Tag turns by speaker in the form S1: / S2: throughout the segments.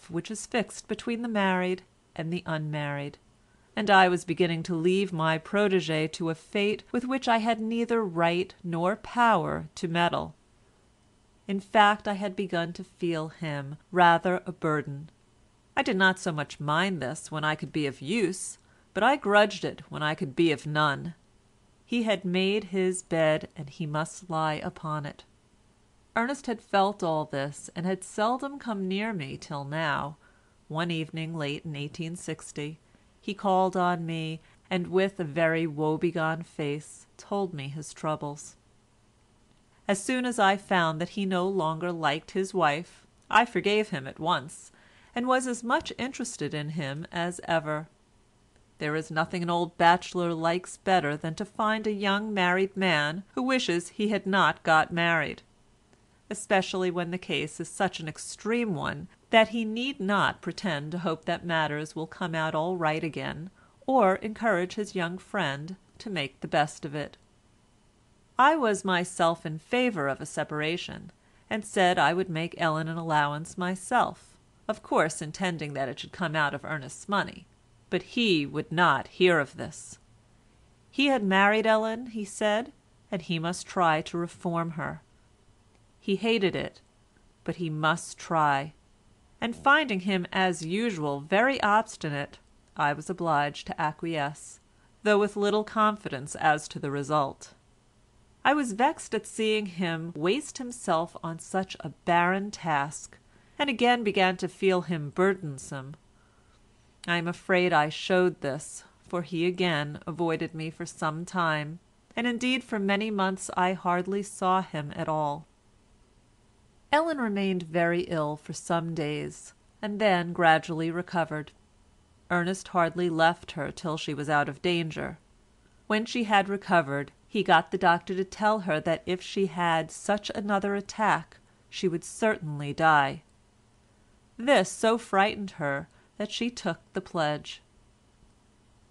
S1: which is fixed between the married and the unmarried, and I was beginning to leave my protégé to a fate with which I had neither right nor power to meddle. In fact, I had begun to feel him rather a burden. I did not so much mind this when I could be of use, but I grudged it when I could be of none. He had made his bed, and he must lie upon it. Ernest had felt all this, and had seldom come near me till now. One evening late in 1860, he called on me, and with a very woebegone face told me his troubles. As soon as I found that he no longer liked his wife, I forgave him at once, and was as much interested in him as ever. There is nothing an old bachelor likes better than to find a young married man who wishes he had not got married, especially when the case is such an extreme one that he need not pretend to hope that matters will come out all right again, or encourage his young friend to make the best of it. I was myself in favour of a separation, and said I would make Ellen an allowance myself, of course intending that it should come out of Ernest's money, but he would not hear of this. He had married Ellen, he said, and he must try to reform her. He hated it, but he must try, and finding him as usual very obstinate, I was obliged to acquiesce, though with little confidence as to the result. I was vexed at seeing him waste himself on such a barren task, and again began to feel him burdensome. I am afraid I showed this, for he again avoided me for some time, and indeed for many months I hardly saw him at all. Ellen remained very ill for some days, and then gradually recovered. Ernest hardly left her till she was out of danger. When she had recovered, he got the doctor to tell her that if she had such another attack she would certainly die. This so frightened her that she took the pledge.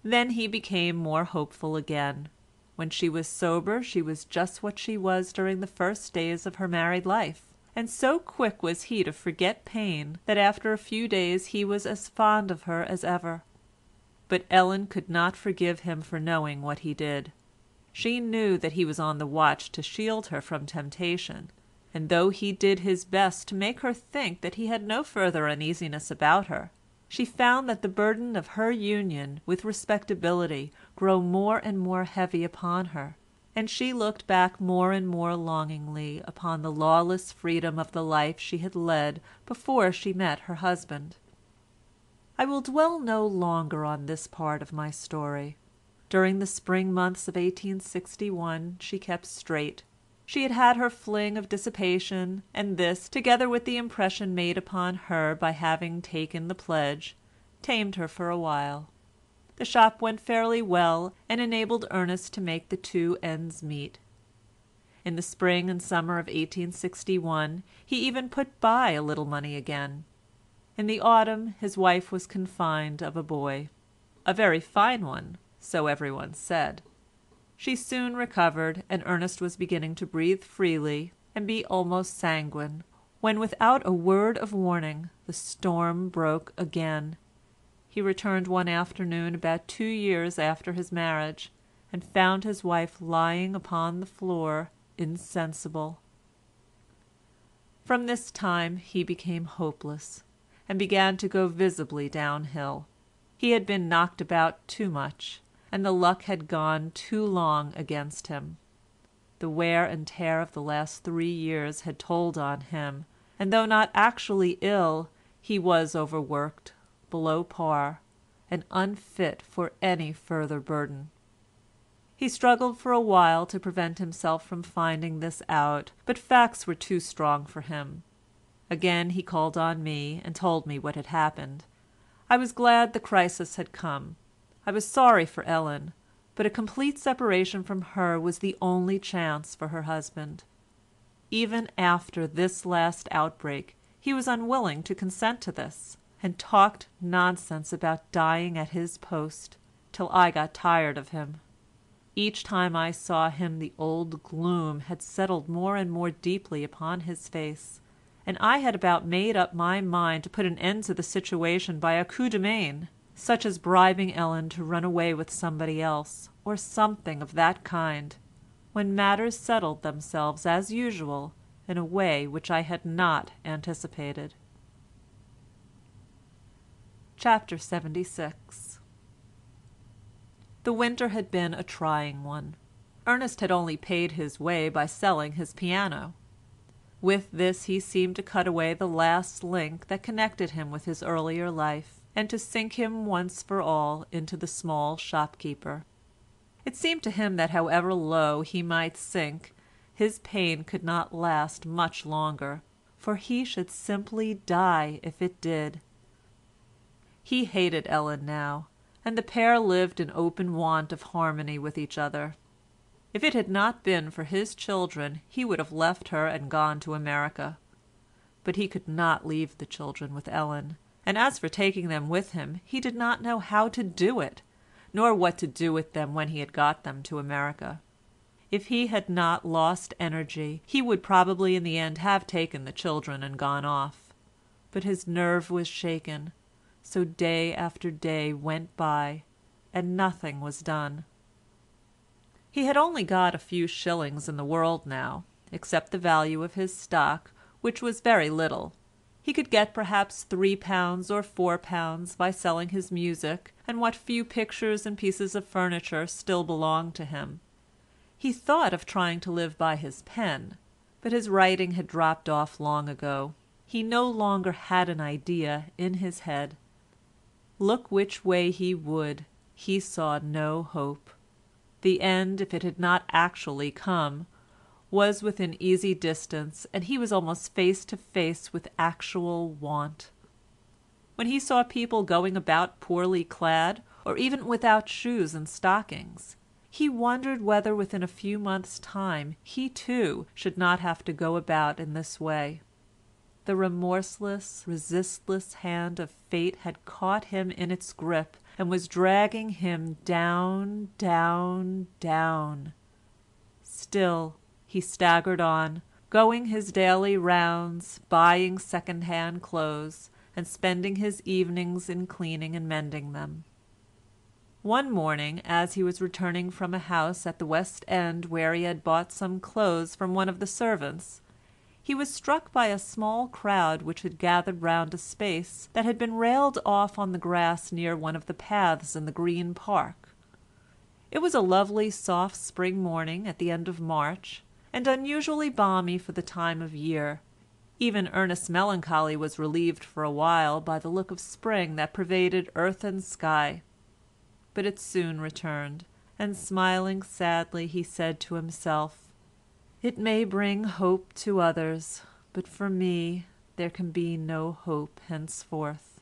S1: Then he became more hopeful again. When she was sober she was just what she was during the first days of her married life, and so quick was he to forget pain that after a few days he was as fond of her as ever. But Ellen could not forgive him for knowing what he did. She knew that he was on the watch to shield her from temptation, and though he did his best to make her think that he had no further uneasiness about her, she found that the burden of her union with respectability grew more and more heavy upon her, and she looked back more and more longingly upon the lawless freedom of the life she had led before she met her husband. I will dwell no longer on this part of my story. During the spring months of 1861 she kept straight. She had had her fling of dissipation, and this, together with the impression made upon her by having taken the pledge, tamed her for a while. The shop went fairly well, and enabled Ernest to make the two ends meet. In the spring and summer of 1861 he even put by a little money again. In the autumn his wife was confined of a boy, a very fine one, so everyone said. She soon recovered, and Ernest was beginning to breathe freely and be almost sanguine, when without a word of warning the storm broke again. He returned one afternoon about 2 years after his marriage, and found his wife lying upon the floor insensible. From this time he became hopeless, and began to go visibly downhill. He had been knocked about too much, and the luck had gone too long against him. The wear and tear of the last 3 years had told on him, and though not actually ill, he was overworked, below par, and unfit for any further burden. He struggled for a while to prevent himself from finding this out, but facts were too strong for him. Again he called on me and told me what had happened. I was glad the crisis had come. I was sorry for Ellen, but a complete separation from her was the only chance for her husband. Even after this last outbreak he was unwilling to consent to this, and talked nonsense about dying at his post, till I got tired of him. Each time I saw him the old gloom had settled more and more deeply upon his face, and I had about made up my mind to put an end to the situation by a coup de main, such as bribing Ellen to run away with somebody else, or something of that kind, when matters settled themselves as usual in a way which I had not anticipated. Chapter 76. The winter had been a trying one. Ernest had only paid his way by selling his piano. With this he seemed to cut away the last link that connected him with his earlier life, and to sink him once for all into the small shopkeeper. It seemed to him that however low he might sink, his pain could not last much longer, for he should simply die if it did. He hated Ellen now, and the pair lived in open want of harmony with each other. If it had not been for his children he would have left her and gone to America. But he could not leave the children with Ellen, and as for taking them with him, he did not know how to do it, nor what to do with them when he had got them to America. If he had not lost energy, he would probably in the end have taken the children and gone off. But his nerve was shaken, so day after day went by, and nothing was done. He had only got a few shillings in the world now, except the value of his stock, which was very little. He could get perhaps £3 or £4 by selling his music and what few pictures and pieces of furniture still belonged to him. He thought of trying to live by his pen, but his writing had dropped off long ago. He no longer had an idea in his head. Look which way he would, he saw no hope. The end, if it had not actually come, was within easy distance, and he was almost face to face with actual want. When he saw people going about poorly clad, or even without shoes and stockings, he wondered whether within a few months' time he too should not have to go about in this way. The remorseless, resistless hand of fate had caught him in its grip and was dragging him down, down, down. Still he staggered on, going his daily rounds, buying second-hand clothes, and spending his evenings in cleaning and mending them. One morning, as he was returning from a house at the West End where he had bought some clothes from one of the servants, he was struck by a small crowd which had gathered round a space that had been railed off on the grass near one of the paths in the Green Park. It was a lovely soft spring morning at the end of March, and unusually balmy for the time of year. Even Ernest's melancholy was relieved for a while by the look of spring that pervaded earth and sky. But it soon returned, and smiling sadly he said to himself, "It may bring hope to others, but for me there can be no hope henceforth."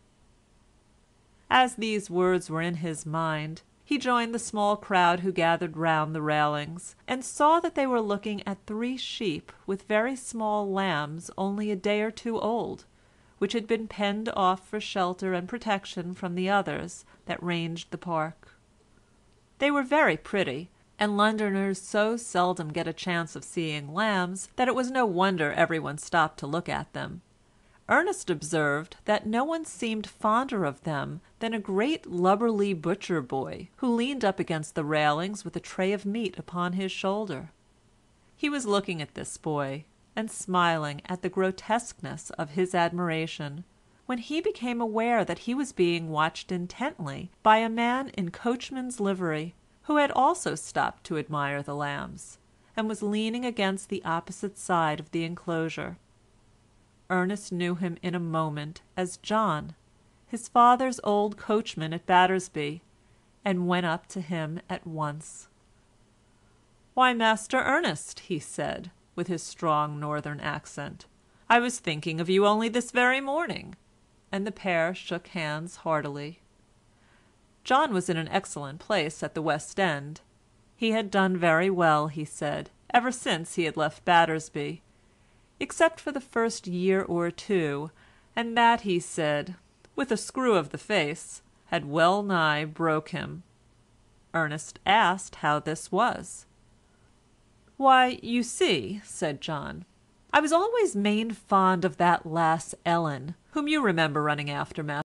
S1: As these words were in his mind, he joined the small crowd who gathered round the railings, and saw that they were looking at 3 sheep with very small lambs only a day or 2 old, which had been penned off for shelter and protection from the others that ranged the park. They were very pretty, and Londoners so seldom get a chance of seeing lambs that it was no wonder everyone stopped to look at them. Ernest observed that no one seemed fonder of them than a great lubberly butcher boy who leaned up against the railings with a tray of meat upon his shoulder. He was looking at this boy, and smiling at the grotesqueness of his admiration, when he became aware that he was being watched intently by a man in coachman's livery, who had also stopped to admire the lambs, and was leaning against the opposite side of the enclosure. Ernest knew him in a moment as John, his father's old coachman at Battersby, and went up to him at once. "Why, Master Ernest," he said, with his strong northern accent, "I was thinking of you only this very morning," and the pair shook hands heartily. John was in an excellent place at the West End. He had done very well, he said, ever since he had left Battersby, except for the first year or 2, and that, he said, with a screw of the face, had well nigh broke him. Ernest asked how this was. "Why, you see," said John, I was always main fond of that lass Ellen, whom you remember running after, Master